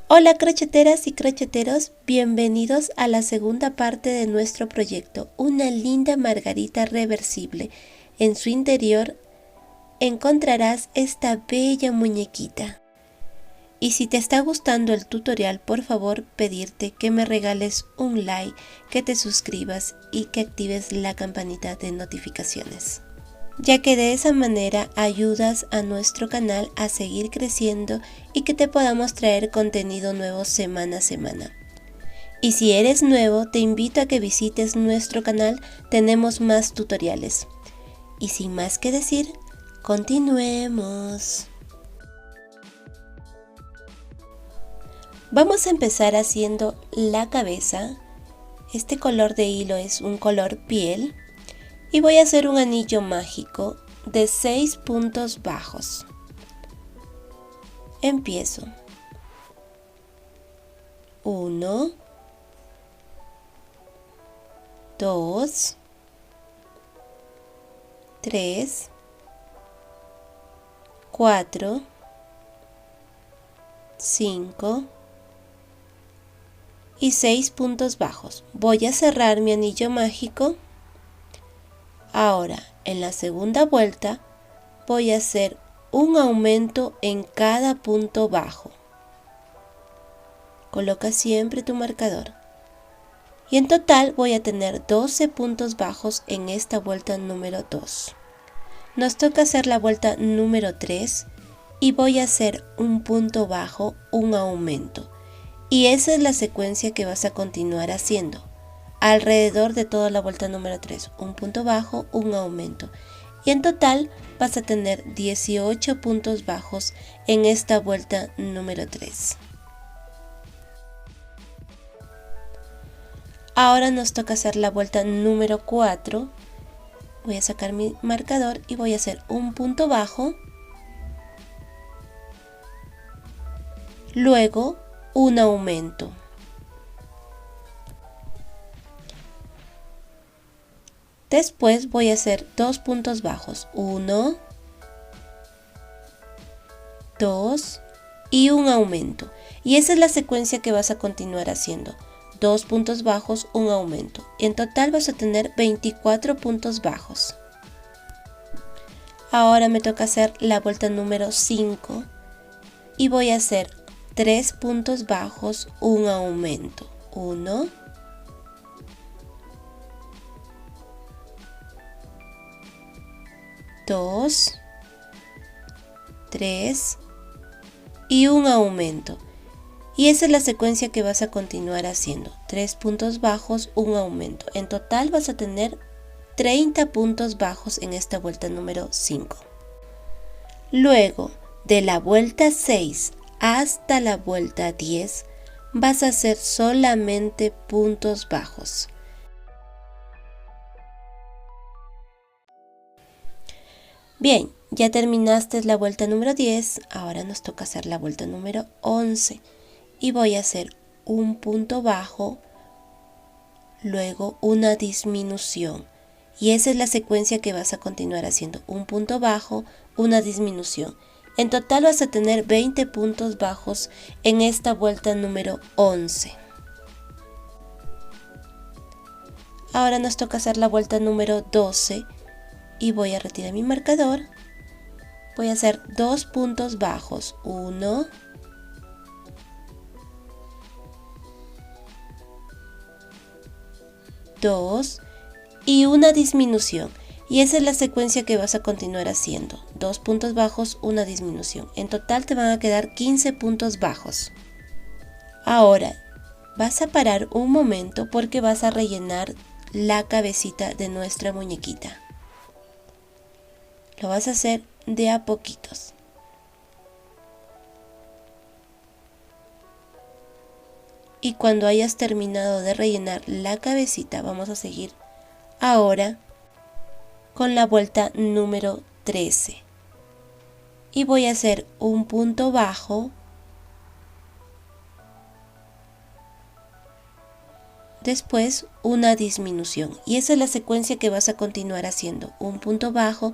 Hola crocheteras y crocheteros, bienvenidos a la segunda parte de nuestro proyecto, una linda margarita reversible. En su interior encontrarás esta bella muñequita. Y si te está gustando el tutorial, por favor pedirte que me regales un like, que te suscribas y que actives la campanita de notificaciones, ya que de esa manera ayudas a nuestro canal a seguir creciendo y que te podamos traer contenido nuevo semana a semana. Y si eres nuevo, te invito a que visites nuestro canal, tenemos más tutoriales. Y sin más que decir, continuemos. Vamos a empezar haciendo la cabeza. Este color de hilo es un color piel. Y voy a hacer un anillo mágico de 6 puntos bajos. Empiezo. 1, 2, 3, 4, 5 y 6 puntos bajos. Voy a cerrar mi anillo mágico. Ahora, en la segunda vuelta, voy a hacer un aumento en cada punto bajo. Coloca siempre tu marcador. Y en total voy a tener 12 puntos bajos en esta vuelta número 2. Nos toca hacer la vuelta número 3 y voy a hacer un punto bajo, un aumento. Y esa es la secuencia que vas a continuar haciendo. Alrededor de toda la vuelta número 3, un punto bajo, un aumento. Y en total vas a tener 18 puntos bajos en esta vuelta número 3. Ahora nos toca hacer la vuelta número 4. Voy a sacar mi marcador y voy a hacer un punto bajo. Luego un aumento. Después voy a hacer 2 puntos bajos, 1, 2 y un aumento. Y esa es la secuencia que vas a continuar haciendo. 2 puntos bajos, un aumento. En total vas a tener 24 puntos bajos. Ahora me toca hacer la vuelta número 5 y voy a hacer 3 puntos bajos, un aumento. 1, 2, 3 y un aumento. Y esa es la secuencia que vas a continuar haciendo. 3 puntos bajos, un aumento. En total vas a tener 30 puntos bajos en esta vuelta número 5. Luego, de la vuelta 6 hasta la vuelta 10, vas a hacer solamente puntos bajos. Bien, ya terminaste la vuelta número 10, ahora nos toca hacer la vuelta número 11 y voy a hacer un punto bajo, luego una disminución y esa es la secuencia que vas a continuar haciendo, un punto bajo, una disminución. En total vas a tener 20 puntos bajos en esta vuelta número 11. Ahora nos toca hacer la vuelta número 12 y voy a retirar mi marcador. Voy a hacer 2 puntos bajos, 1, 2 y una disminución. Y esa es la secuencia que vas a continuar haciendo. 2 puntos bajos, una disminución. En total te van a quedar 15 puntos bajos. Ahora vas a parar un momento porque vas a rellenar la cabecita de nuestra muñequita. Lo vas a hacer de a poquitos. Y cuando hayas terminado de rellenar la cabecita, vamos a seguir ahora con la vuelta número 13. Y voy a hacer un punto bajo, después una disminución. Y esa es la secuencia que vas a continuar haciendo. Un punto bajo,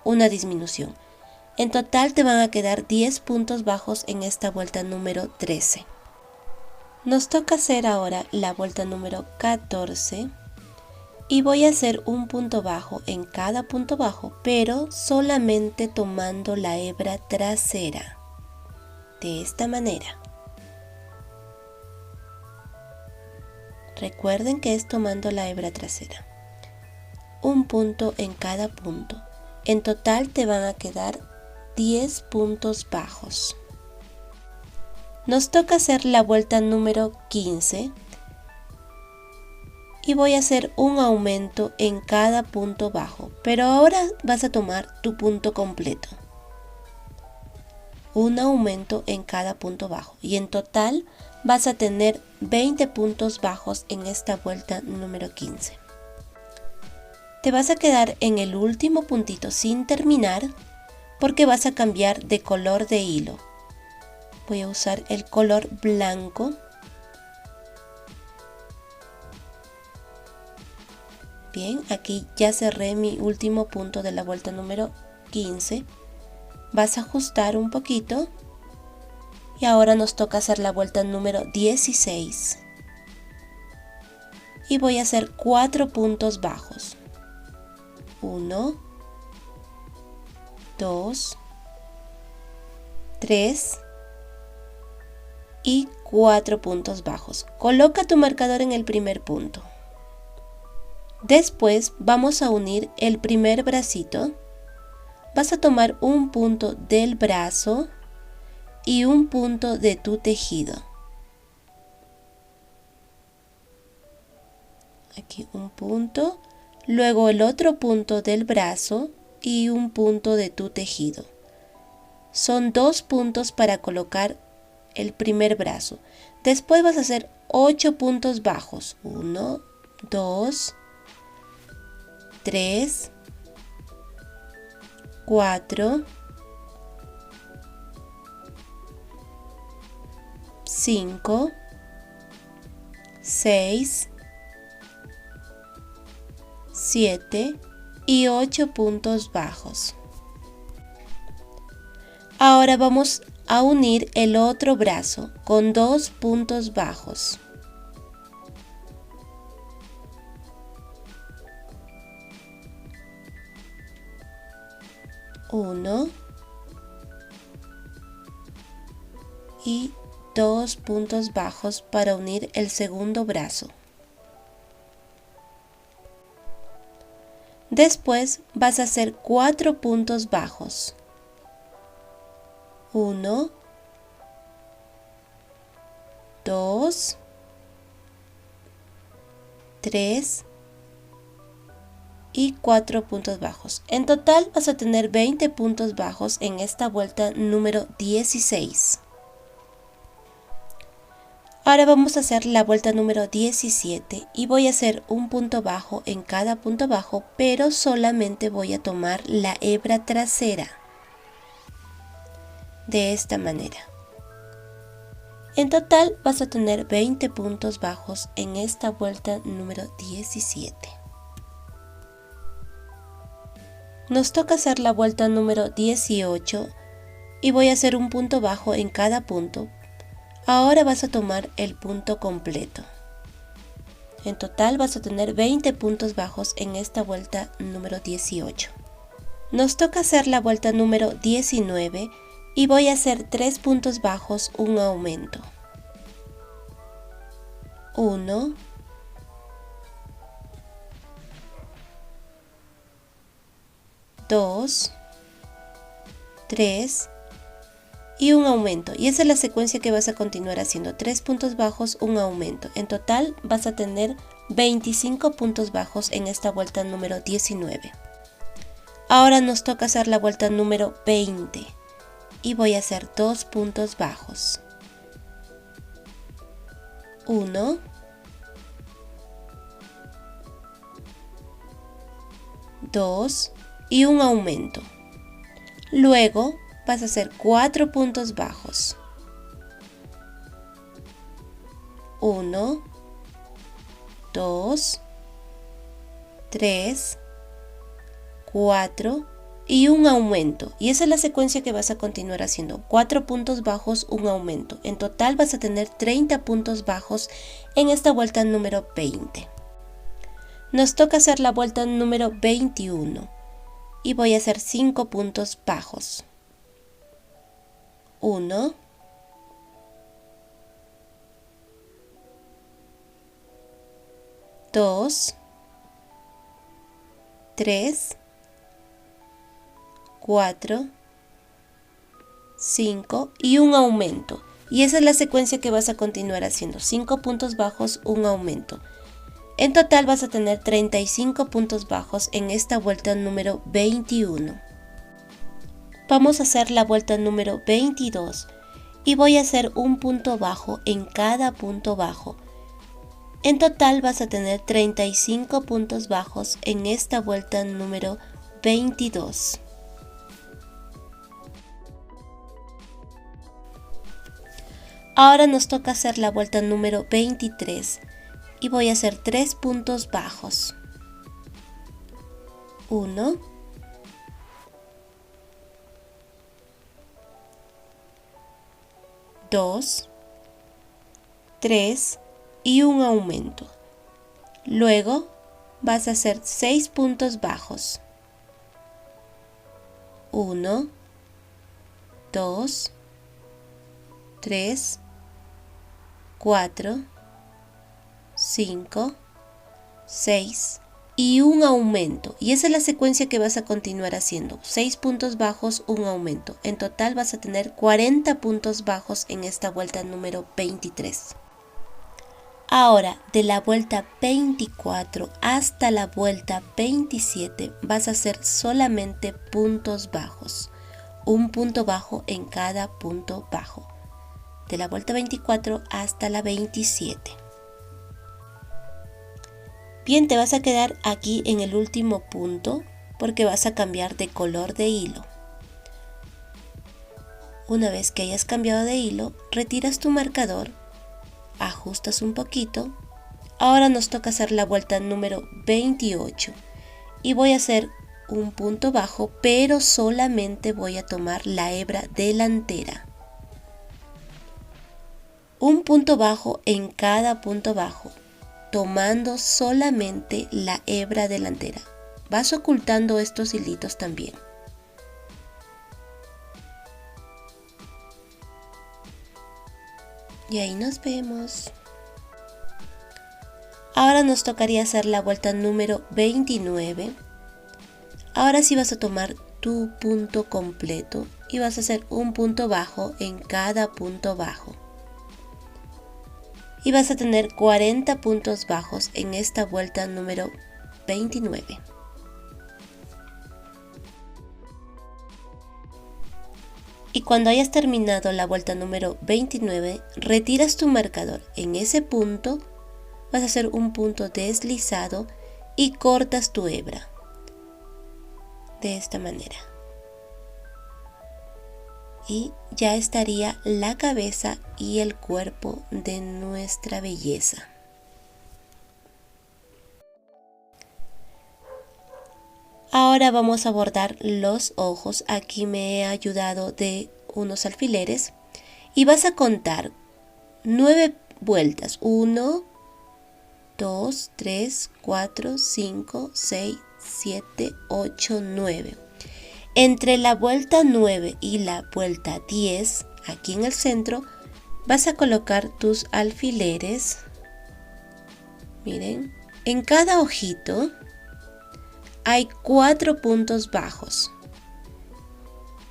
una disminución. En total te van a quedar 10 puntos bajos en esta vuelta número 13. Nos toca hacer ahora la vuelta número 14 y voy a hacer un punto bajo en cada punto bajo, pero solamente tomando la hebra trasera, de esta manera. Recuerden que es tomando la hebra trasera. Un punto en cada punto. En total te van a quedar 10 puntos bajos. Nos toca hacer la vuelta número 15 y voy a hacer un aumento en cada punto bajo, pero ahora vas a tomar tu punto completo. Un aumento en cada punto bajo y en total vas a tener 20 puntos bajos en esta vuelta número 15. Te vas a quedar en el último puntito sin terminar porque vas a cambiar de color de hilo. Voy a usar el color blanco. Bien, aquí ya cerré mi último punto de la vuelta número 15. Vas a ajustar un poquito y ahora nos toca hacer la vuelta número 16. Y voy a hacer 4 puntos bajos. 1, 2, 3 y 4 puntos bajos. Coloca tu marcador en el primer punto. Después vamos a unir el primer bracito. Vas a tomar un punto del brazo y un punto de tu tejido. Aquí un punto, luego el otro punto del brazo y un punto de tu tejido. Son 2 puntos para colocar el primer brazo. Después vas a hacer 8 puntos bajos. 1, 2, 3, 4, 5, 6, 7 y 8 puntos bajos. Ahora vamos a unir el otro brazo con 2 puntos bajos. 1 y 2 puntos bajos para unir el segundo brazo. Después vas a hacer 4 puntos bajos. 1, 2, 3 y 4 puntos bajos. En total vas a tener 20 puntos bajos en esta vuelta número 16. Ahora vamos a hacer la vuelta número 17 y voy a hacer un punto bajo en cada punto bajo, pero solamente voy a tomar la hebra trasera. De esta manera. En total vas a tener 20 puntos bajos en esta vuelta número 17. Nos toca hacer la vuelta número 18 y voy a hacer un punto bajo en cada punto. Ahora vas a tomar el punto completo. En total vas a tener 20 puntos bajos en esta vuelta número 18. Nos toca hacer la vuelta número 19 y voy a hacer 3 puntos bajos, un aumento. 1, 2, 3 y un aumento. Y esa es la secuencia que vas a continuar haciendo. 3 puntos bajos, un aumento. En total vas a tener 25 puntos bajos en esta vuelta número 19. Ahora nos toca hacer la vuelta número 20. Y voy a hacer 2 puntos bajos. 1, 2 y un aumento. Luego vas a hacer 4 puntos bajos. 1, 2, 3, 4 y un aumento, y esa es la secuencia que vas a continuar haciendo. 4 puntos bajos, un aumento. En total vas a tener 30 puntos bajos en esta vuelta número 20. Nos toca hacer la vuelta número 21 y voy a hacer 5 puntos bajos. 1, 2, 3, 4, 5 y un aumento. Y esa es la secuencia que vas a continuar haciendo. 5 puntos bajos, un aumento. En total vas a tener 35 puntos bajos en esta vuelta número 21. Vamos a hacer la vuelta número 22 y voy a hacer un punto bajo en cada punto bajo. En total vas a tener 35 puntos bajos en esta vuelta número 22. Ahora nos toca hacer la vuelta número 23 y voy a hacer 3 puntos bajos. 1, 2, 3 y un aumento. Luego vas a hacer 6 puntos bajos. 1, 2, 3, 4, 5, 6 y un aumento. Y esa es la secuencia que vas a continuar haciendo. 6 puntos bajos, un aumento. En total vas a tener 40 puntos bajos en esta vuelta número 23. Ahora, de la vuelta 24 hasta la vuelta 27 vas a hacer solamente puntos bajos. Un punto bajo en cada punto bajo. De la vuelta 24 hasta la 27. Bien, te vas a quedar aquí en el último punto porque vas a cambiar de color de hilo. Una vez que hayas cambiado de hilo, retiras tu marcador, ajustas un poquito. Ahora nos toca hacer la vuelta número 28 y voy a hacer un punto bajo, pero solamente voy a tomar la hebra delantera. Un punto bajo en cada punto bajo, tomando solamente la hebra delantera. Vas ocultando estos hilitos también. Y ahí nos vemos. Ahora nos tocaría hacer la vuelta número 29. Ahora sí vas a tomar tu punto completo y vas a hacer un punto bajo en cada punto bajo. Y vas a tener 40 puntos bajos en esta vuelta número 29. Y cuando hayas terminado la vuelta número 29, retiras tu marcador. En ese punto vas a hacer un punto deslizado y cortas tu hebra. De esta manera. Y ya estaría la cabeza y el cuerpo de nuestra belleza. Ahora vamos a bordar los ojos. Aquí me he ayudado de unos alfileres y vas a contar 9 vueltas. 1, 2, 3, 4, 5, 6, 7, 8, 9. Entre la vuelta 9 y la vuelta 10, aquí en el centro, vas a colocar tus alfileres. Miren, en cada ojito hay 4 puntos bajos.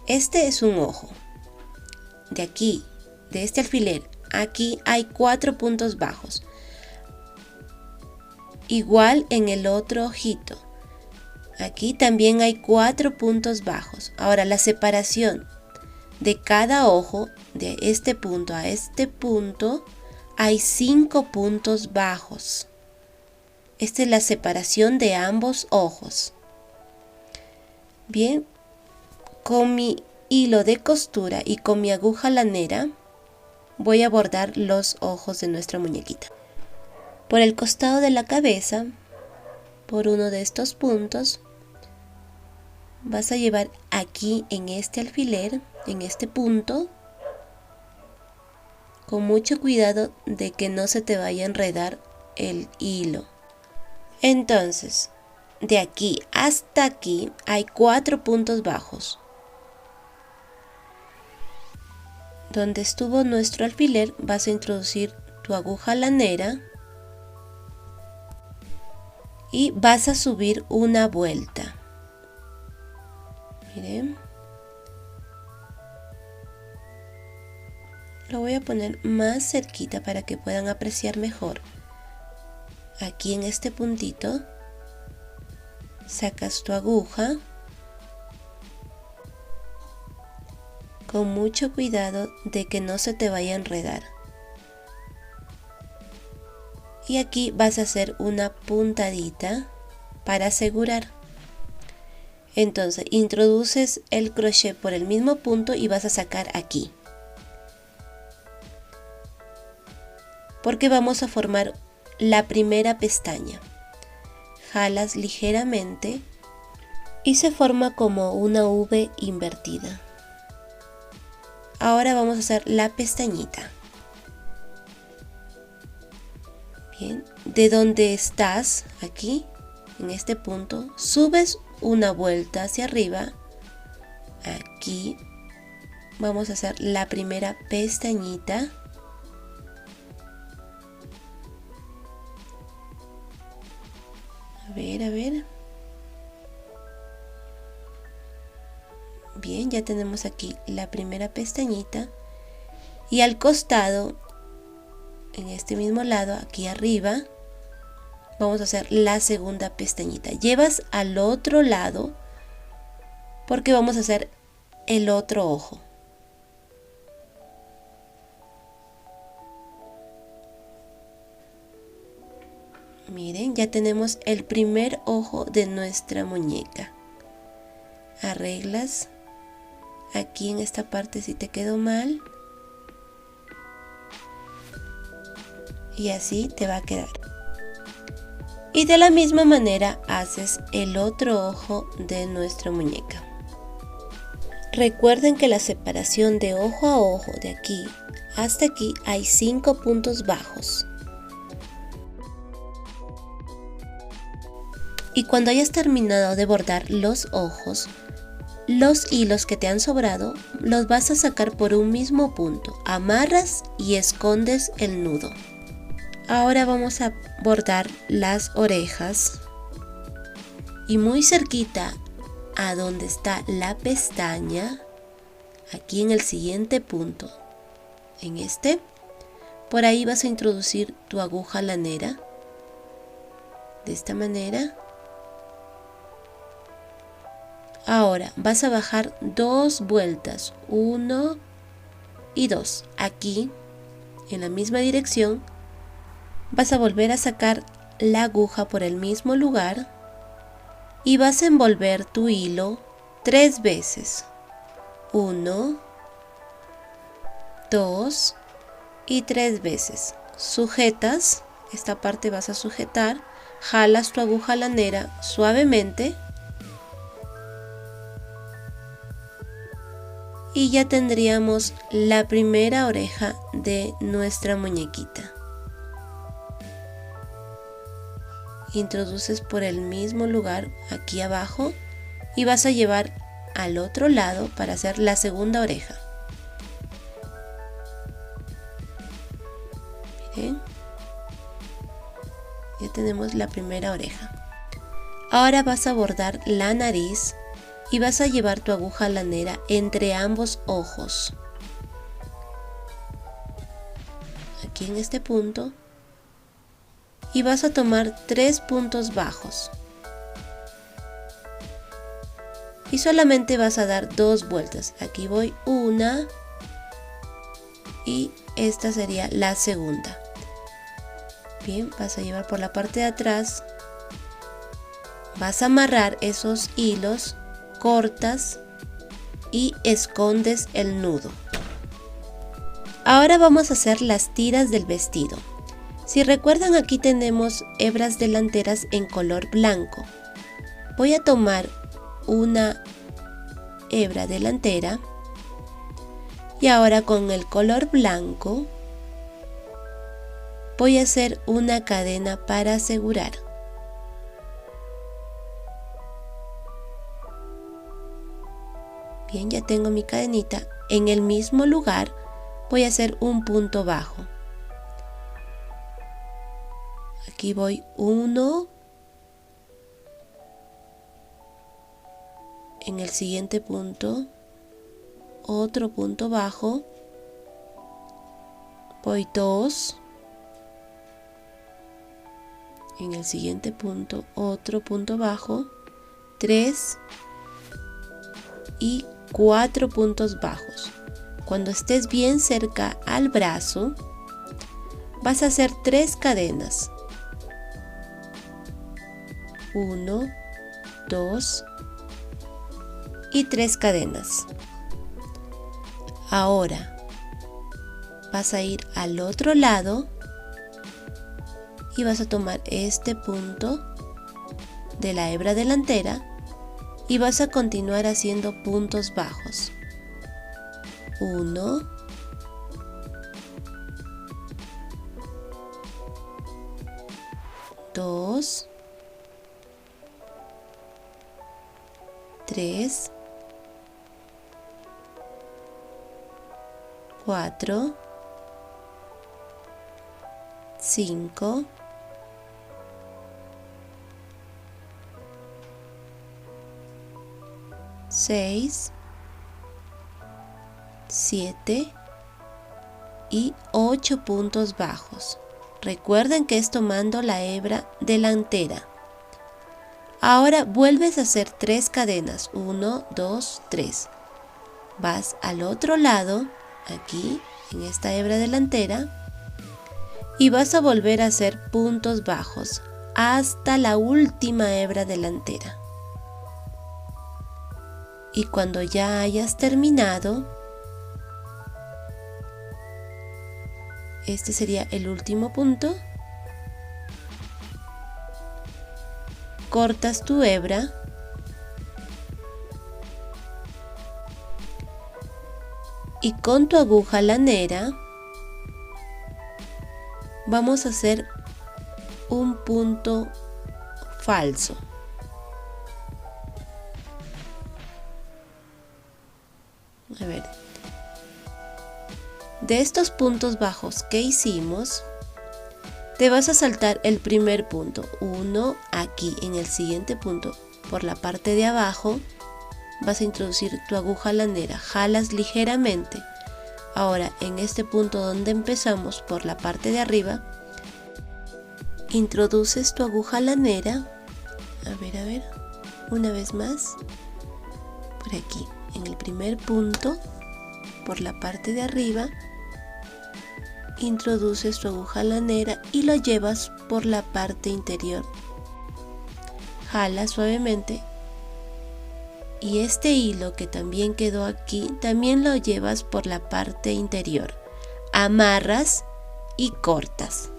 Este es un ojo. De aquí, de este alfiler, aquí hay 4 puntos bajos. Igual en el otro ojito. Aquí también hay 4 puntos bajos. Ahora la separación de cada ojo, de este punto a este punto, hay 5 puntos bajos. Esta es la separación de ambos ojos. Bien, con mi hilo de costura y con mi aguja lanera voy a bordar los ojos de nuestra muñequita. Por el costado de la cabeza, por uno de estos puntos, vas a llevar aquí en este alfiler, en este punto, con mucho cuidado de que no se te vaya a enredar el hilo. Entonces, de aquí hasta aquí hay 4 puntos bajos. Donde estuvo nuestro alfiler vas a introducir tu aguja lanera y vas a subir una vuelta. Miren, lo voy a poner más cerquita para que puedan apreciar mejor. Aquí en este puntito sacas tu aguja con mucho cuidado de que no se te vaya a enredar. Y aquí vas a hacer una puntadita para asegurar. Entonces introduces el crochet por el mismo punto y vas a sacar aquí, porque vamos a formar la primera pestaña. Jalas ligeramente y se forma como una V invertida. Ahora vamos a hacer la pestañita. Bien, de donde estás, aquí, en este punto, subes una vuelta hacia arriba. Aquí vamos a hacer la primera pestañita. A ver. Bien, ya tenemos aquí la primera pestañita. Y al costado, en este mismo lado, aquí arriba, vamos a hacer la segunda pestañita. Llevas al otro lado porque vamos a hacer el otro ojo. Miren, ya tenemos el primer ojo de nuestra muñeca. Arreglas aquí en esta parte si te quedó mal. Y así te va a quedar. Y de la misma manera haces el otro ojo de nuestra muñeca. Recuerden que la separación de ojo a ojo de aquí hasta aquí hay 5 puntos bajos. Y cuando hayas terminado de bordar los ojos, los hilos que te han sobrado los vas a sacar por un mismo punto. Amarras y escondes el nudo. Ahora vamos a bordar las orejas y muy cerquita a donde está la pestaña, aquí en el siguiente punto, en este, por ahí vas a introducir tu aguja lanera, de esta manera. Ahora vas a bajar 2 vueltas, 1 y 2, aquí en la misma dirección. Vas a volver a sacar la aguja por el mismo lugar y vas a envolver tu hilo 3 veces. 1, 2 y 3 veces. Sujetas, esta parte vas a sujetar, jalas tu aguja lanera suavemente y ya tendríamos la primera oreja de nuestra muñequita. Introduces por el mismo lugar aquí abajo y vas a llevar al otro lado para hacer la segunda oreja. Miren, ya tenemos la primera oreja. Ahora vas a bordar la nariz y vas a llevar tu aguja lanera entre ambos ojos. Aquí en este punto. Y vas a tomar 3 puntos bajos. Y solamente vas a dar 2 vueltas. Aquí voy una y esta sería la segunda. Bien, vas a llevar por la parte de atrás. Vas a amarrar esos hilos, cortas y escondes el nudo. Ahora vamos a hacer las tiras del vestido. Si recuerdan, aquí tenemos hebras delanteras en color blanco. Voy a tomar una hebra delantera y ahora con el color blanco voy a hacer una cadena para asegurar. Bien, ya tengo mi cadenita. En el mismo lugar voy a hacer un punto bajo. Aquí voy 1, en el siguiente punto otro punto bajo, voy 2, en el siguiente punto otro punto bajo, 3 y 4 puntos bajos. Cuando estés bien cerca al brazo, vas a hacer 3 cadenas. 1, 2 y 3 cadenas. Ahora vas a ir al otro lado y vas a tomar este punto de la hebra delantera y vas a continuar haciendo puntos bajos. 1, 2, 3, 4, 5, 6, 7 y 8 puntos bajos. Recuerden que es tomando la hebra delantera. Ahora vuelves a hacer 3 cadenas. 1, 2, 3. Vas al otro lado, aquí en esta hebra delantera, y vas a volver a hacer puntos bajos hasta la última hebra delantera. Y cuando ya hayas terminado, este sería el último punto, cortas tu hebra y con tu aguja lanera vamos a hacer un punto falso. A ver, de estos puntos bajos que hicimos, te vas a saltar el primer punto, 1 aquí. En el siguiente punto, por la parte de abajo, vas a introducir tu aguja lanera, jalas ligeramente. Ahora en este punto donde empezamos, por la parte de arriba, introduces tu aguja lanera, a ver, una vez más, por aquí, en el primer punto, por la parte de arriba, introduces tu aguja lanera y lo llevas por la parte interior. Jala suavemente y este hilo que también quedó aquí, también lo llevas por la parte interior. Amarras y cortas.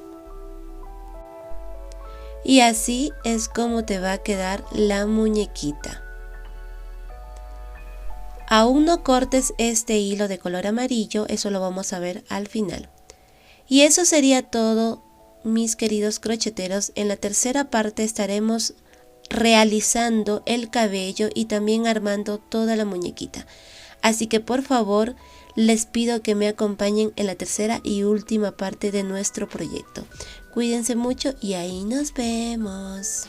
Y así es como te va a quedar la muñequita. Aún no cortes este hilo de color amarillo, eso lo vamos a ver al final. Y eso sería todo, mis queridos crocheteros. En la tercera parte estaremos realizando el cabello y también armando toda la muñequita. Así que por favor, les pido que me acompañen en la tercera y última parte de nuestro proyecto. Cuídense mucho y ahí nos vemos.